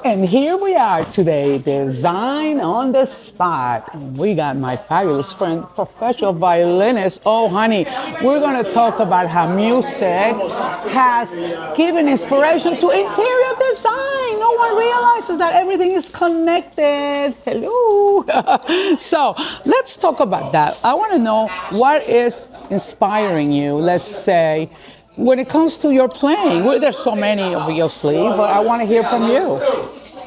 And here we are today, design on the spot. We got my fabulous friend, professional violinist. Oh, honey, we're going to talk about how music has given inspiration to interior design. No one realizes that everything is connected. Hello. So let's talk about that. I want to know what is inspiring you, let's say, when it comes to your playing. Well, there's so many, obviously, but I want to hear from you.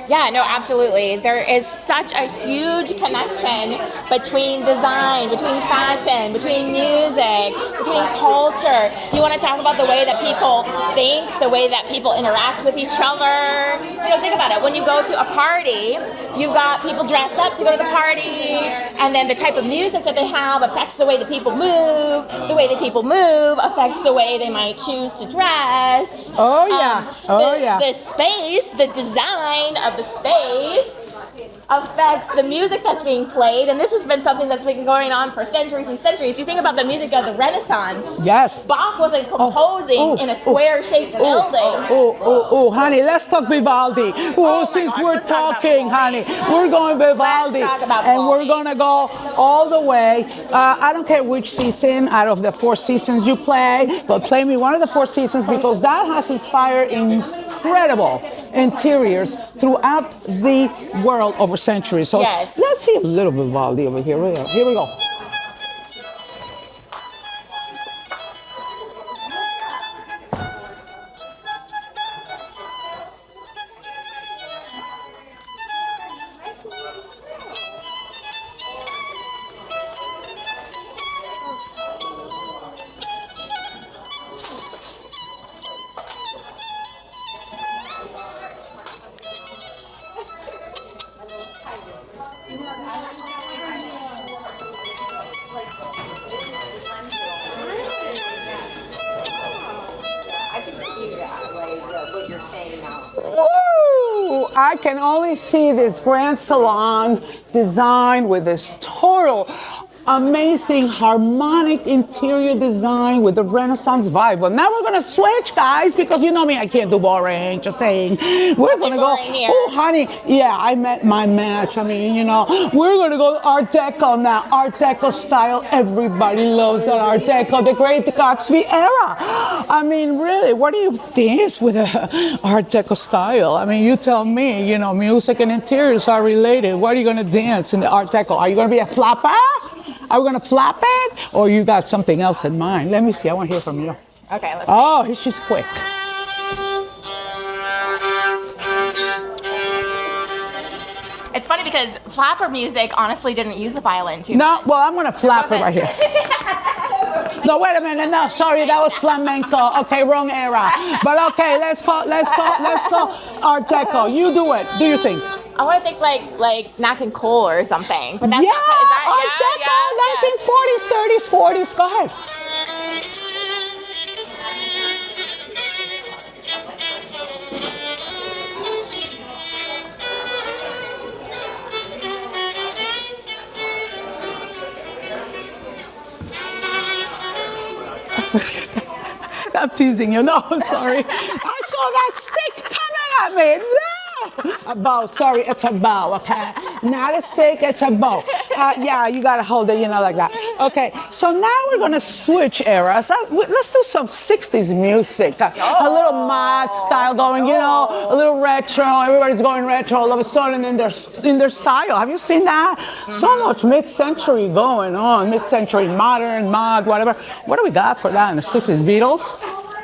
Yeah, no, absolutely. There is such a huge connection between design, between fashion, between music, between culture. You want to talk about the way that people think, the way that people interact with each other. Think about it. When you go to a party, you've got people dress up to go to the party, and then the type of music that they have affects the way that people move. The way that people move affects the way they might choose to dress. Oh, yeah. The space, the design of the space affects the music that's being played, and this has been something that's been going on for centuries and centuries. You think about the music of the Renaissance. Yes. Bach wasn't composing in a square-shaped building. Honey, let's talk Vivaldi. Since we're talking, honey, we're going Vivaldi. Let's talk about and Vivaldi. We're going to go all the way. I don't care which season out of the 4 seasons you play, but play me one of the 4 seasons, because that has inspired incredible interiors throughout the world over centuries. So yes. Let's see a little Vivaldi over here. Here we go. Woo! I can only see this grand salon design with this total amazing harmonic interior design with the Renaissance vibe. Well, now we're going to switch, guys, because you know me, I can't do boring, just saying. We're going to go, oh, honey, yeah, I met my match. I mean, we're going to go Art Deco now, Art Deco style. Everybody loves that Art Deco, the great Gatsby era. I mean, really, what do you dance with a Art Deco style? I mean, you tell me, music and interiors are related. What are you going to dance in the Art Deco? Are you going to be a flapper? Are we going to flap it? Or you got something else in mind? Let me see. I want to hear from you. Okay, let's see. She's quick. It's funny because flapper music honestly didn't use the violin too much. Well, I'm going to flap it right here. No, wait a minute. No, sorry, that was flamenco. Okay, wrong era. But okay, let's go Art Deco. You do it. Do you think? I want to think like Nat and Cole or something. But that's Art yeah, Deco, 1940s, 30s, 40s. Go ahead. I'm teasing you. No, I'm sorry. I saw that stick coming at me. No! A bow. Sorry, it's a bow, okay? Not a stick, it's a bow. Yeah, you got to hold it, like that. Okay, so now we're going to switch eras. Let's do some 60s music. A little mod style going, a little retro. Everybody's going retro all of a sudden in their style. Have you seen that? Mm-hmm. So much mid-century going on. Mid-century, modern, mod, whatever. What do we got for that in the 60s? Beatles?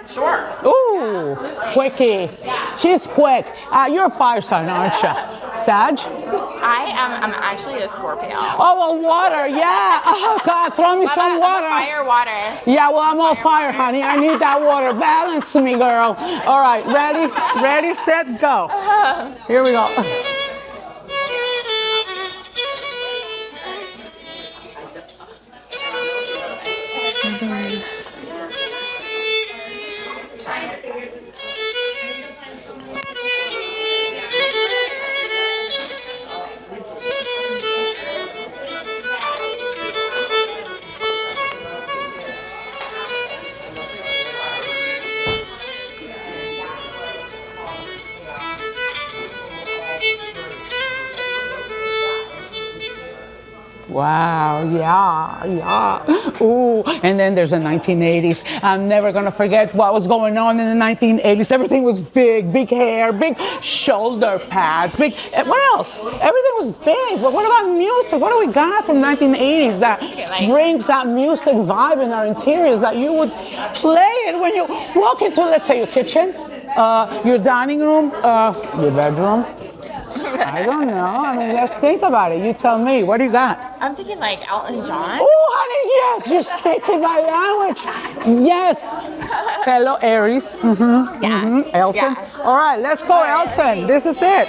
Sure. Ooh, quickie. She's quick. You're a fire sign, aren't you? Sag? I'm actually a Scorpio. Oh, well, water, yeah. Oh, God, throw me some water. I'm water. Yeah, well, I'm all fire, honey. I need that water. Balance me, girl. All right, ready, set, go. Here we go. Wow, yeah. Ooh, and then there's the 1980s. I'm never gonna forget what was going on in the 1980s. Everything was big hair, big shoulder pads, big, what else? Everything was big, but what about music? What do we got from 1980s that brings that music vibe in our interiors that you would play it when you walk into, let's say, your kitchen, your dining room, your bedroom? I don't know. I mean, let's think about it. You tell me. What do you got? I'm thinking like Elton John. Oh, honey, yes. You're speaking my language. Yes. Fellow Aries. Elton. Yeah. All right, let's go, Elton. This is it.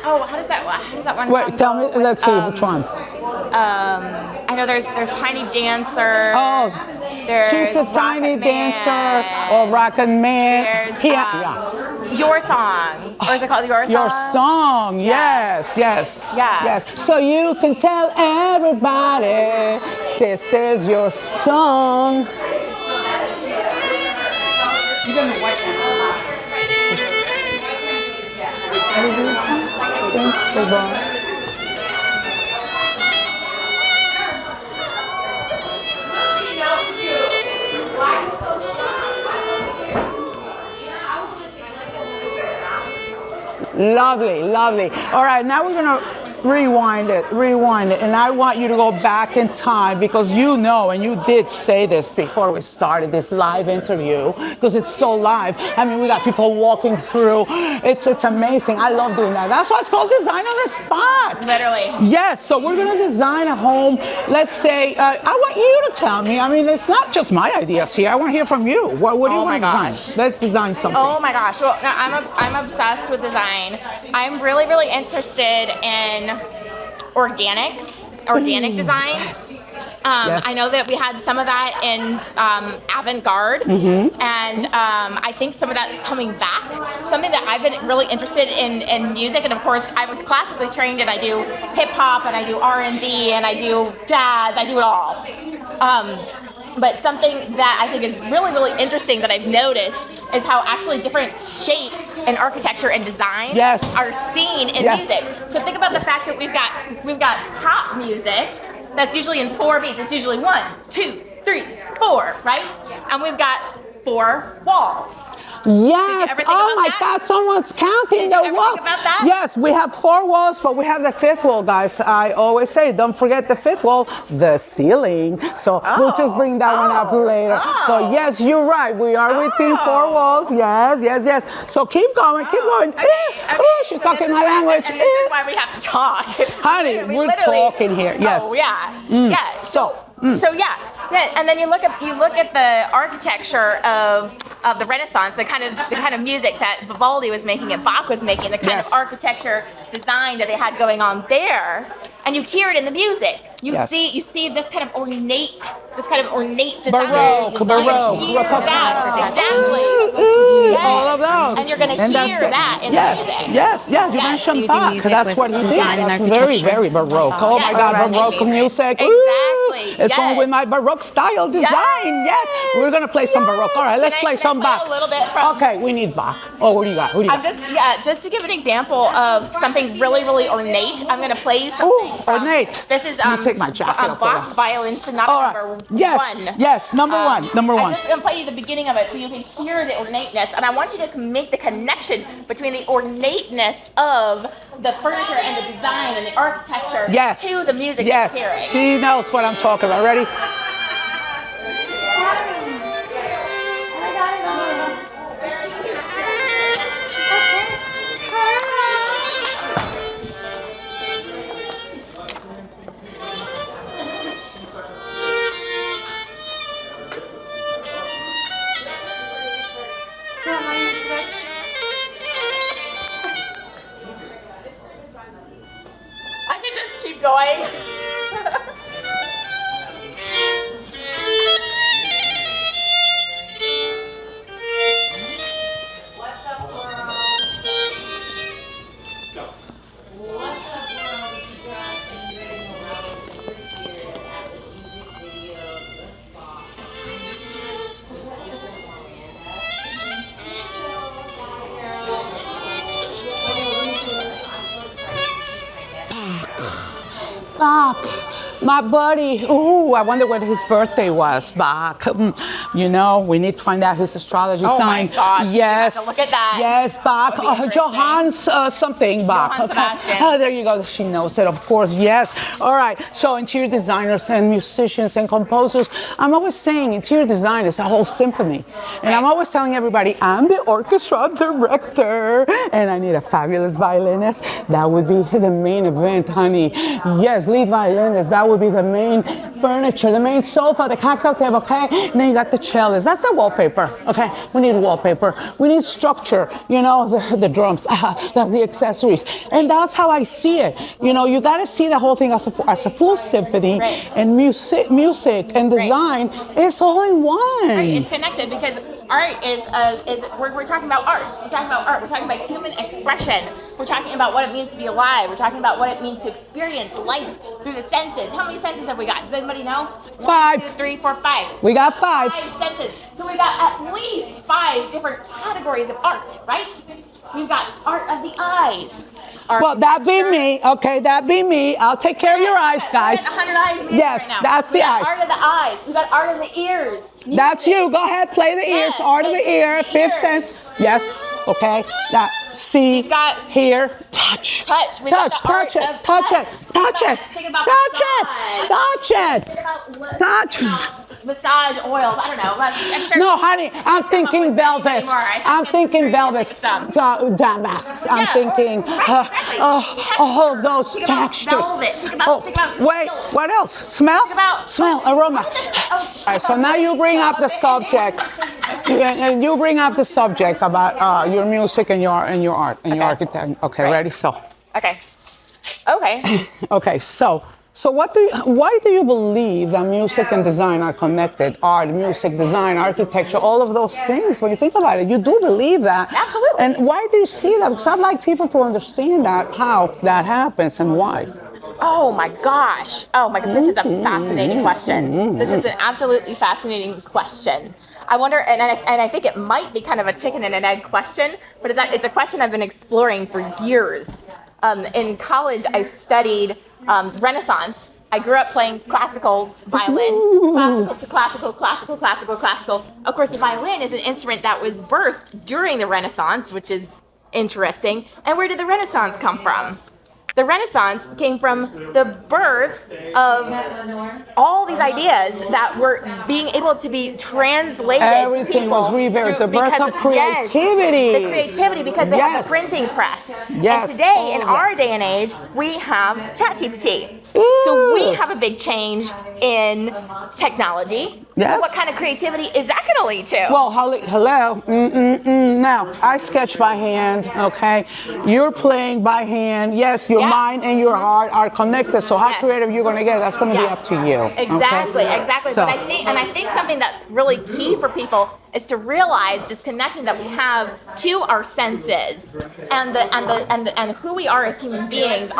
Oh, how does that one? Wait, tell me. Let's see which one. I know there's Tiny Dancer. Oh, there's she's a tiny dancer or Rocket Man. There's Yeah. Your Song. Or is it called Your Song? Your Song. Yes. Yeah. Yes. So you can tell everybody this is your song. You got the white one. Lovely. All right, now we're gonna rewind it, and I want you to go back in time because you know, and you did say this before we started this live interview, because it's so live. I mean, we got people walking through. It's amazing. I love doing that. That's why it's called design on the spot. Literally. Yes. So we're gonna design a home. Let's say I want you to tell me. I mean, it's not just my ideas here. I want to hear from you. What do you want to design? Let's design something. Oh my gosh. Well, no, I'm obsessed with design. I'm really interested in organic design. Yes. I know that we had some of that in avant-garde, and I think some of that's coming back. Something that I've been really interested in music, and of course I was classically trained, and I do hip hop, and I do R&B, and I do jazz. I do it all. But something that I think is really interesting that I've noticed is how actually different shapes in architecture and design are seen in music. So think about the fact that we've got pop music that's usually in 4 beats. It's usually 1, 2, 3, 4, right? And we've got 4 walls. Yes. Oh my God, someone's counting the walls. Yes, we have 4 walls, but we have the 5th wall, guys. I always say, don't forget the 5th wall, the ceiling. So we'll just bring that one up later. But yes, you're right. We are within 4 walls. Yes. So keep going. Okay. Oh, she's talking my language. And this is why we have to talk. Honey, we're talking here. Yes. Oh yeah. So yeah. And then you look at the architecture of the Renaissance, the kind of music that Vivaldi was making and Bach was making, the kind of architecture design that they had going on there, and you hear it in the music. You see this kind of ornate design. Baroque. Exactly. All of those. And you're going to hear that in the music. Yes. You mentioned Bach. That's what he did. That's very Baroque. Oh my God, Baroque music. Exactly. It's going with my Baroque style design. Yes. We're going to play some Baroque. All right, let's play some Bach. A little bit from... Okay, we need Bach. Oh, what do you got? Just to give an example of something really ornate, I'm going to play you something. Ooh, ornate. This is take my jacket off. Bach Violinist, not number 1. Yes, number 1. I'm just going to play you the beginning of it so you can hear the ornateness, and I want you to make the connection between the ornateness of the furniture and the design and the architecture to the music that you're hearing. She knows what I'm talking about. Ready? I can just keep going. Bach, my buddy. Ooh, I wonder what his birthday was. Bach. You know, we need to find out his astrology sign. Oh my gosh. Yes. You have to look at that. Yes, Bach. Johannes something Bach. Johann Sebastian. Oh, there you go. She knows it, of course. Yes. All right. So interior designers and musicians and composers. I'm always saying interior design is a whole symphony. And I'm always telling everybody, I'm the orchestra director and I need a fabulous violinist. That would be the main event, honey. Yes, lead violinist. That would be the main furniture, the main sofa, the cocktail table, okay? And then you got the cellist. That's the wallpaper, okay? We need wallpaper. We need structure, you know, the drums. That's the accessories. And that's how I see it. You know, you got to see the whole thing as a full symphony. Right. And music and design is all in one. Right, it's connected because art is we're talking about art. We're talking about art. We're talking about human expression. We're talking about what it means to be alive. We're talking about what it means to experience life through the senses. How many senses have we got? Does anybody know? 5. 1, 2, 3, 4, 5. We got 5. 5 senses. So we got at least 5 different categories of art, right? We've got art of the eyes. Well, that be me. Okay, that be me. I'll take care of your eyes, guys. 100 eyes meeting Yes, right now. that's the eyes. Art of the eyes. We got art of the ears. That's you. Go ahead, play the ears. Yes, Art of the ear. the 5th ears. sense. Yes. Okay. That. See. got Hear. Touch. Touch. We Touch. got the Touch art it. of Touch it. Touch it. Think about Touch it. massage. Touch it. Think about Touch it. massage oils. I don't know. I'm sure No, honey, I'm thinking velvets. I'm thinking velvets, damasks. I'm Yeah. thinking Exactly. all of those Think about textures. velvet. Think about Wait, silk. what else? Smell? Think about Smell, aroma. Oh, All right, so now you bring up the subject. You bring up the subject about your music and your art and your architect. Okay, Right. ready? So. Okay. Okay. Okay, so why do you believe that music and design are connected? Art, music, design, architecture, all of those things. When you think about it, you do believe that. Absolutely. And why do you see that? Because I'd like people to understand that, how that happens and why. Oh my gosh. Oh my God. This is a fascinating question. This is an absolutely fascinating question. I wonder, and I think it might be kind of a chicken and an egg question, but it's a question I've been exploring for years. In college, I studied Renaissance. I grew up playing classical violin, classical to classical, classical, classical, classical. Of course, the violin is an instrument that was birthed during the Renaissance, which is interesting. And where did the Renaissance come from? The Renaissance came from the birth of all these ideas that were being able to be translated Everything to people. was rebirthed, the birth because of creativity. Yes, the creativity, because they have Yes. the printing press. Yes. And today, in Oh, our day and age, we have ChatGPT. Ooh. So we have a big change in technology. Yes. So what kind of creativity is that going to lead to? Well, hello. Now, I sketch by hand, okay? You're playing by hand. Yes, your mind and your heart are connected. So how Yes. creative you're going to get, that's going to be up to you. Exactly, okay? exactly. So, But I think something that's really key for people is to realize this connection that we have to our senses and who we are as human beings.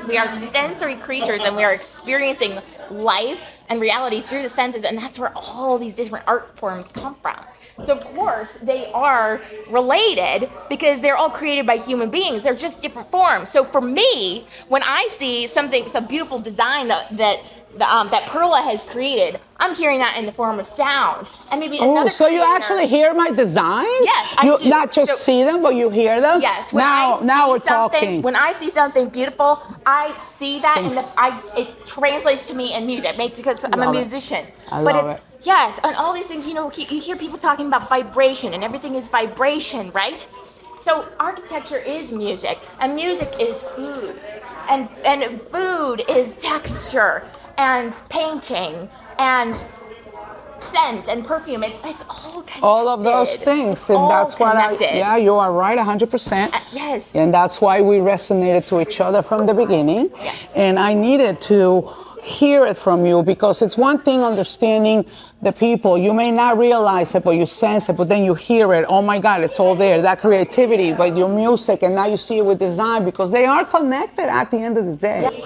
We are sensory creatures, and we are experiencing life and reality through the senses, and that's where all these different art forms come from. So of course they are related because they're all created by human beings. They're just different forms. So for me, when I see some beautiful design that Perla has created, I'm hearing that in the form of sound. And maybe another so you creator- actually hear my designs? Yes, I you do. not just So- see them, but you hear them? Yes. Now we're talking. When I see something beautiful, I see that, and Sense. it translates to me in music, because I'm a Love it. musician. I but love it's it. yes, and all these things. You hear people talking about vibration, and everything is vibration, right? So architecture is music, and music is food, and food is texture, and painting, and scent and perfume. It's all connected. All of those things, and All that's connected. yeah, you are right, 100%. Yes. And that's why we resonated to each other from the beginning. Yes. And I needed to hear it from you, because it's one thing understanding the people. You may not realize it, but you sense it, but then you hear it. Oh my God, it's all there. That creativity, but your music, and now you see it with design, because they are connected at the end of the day.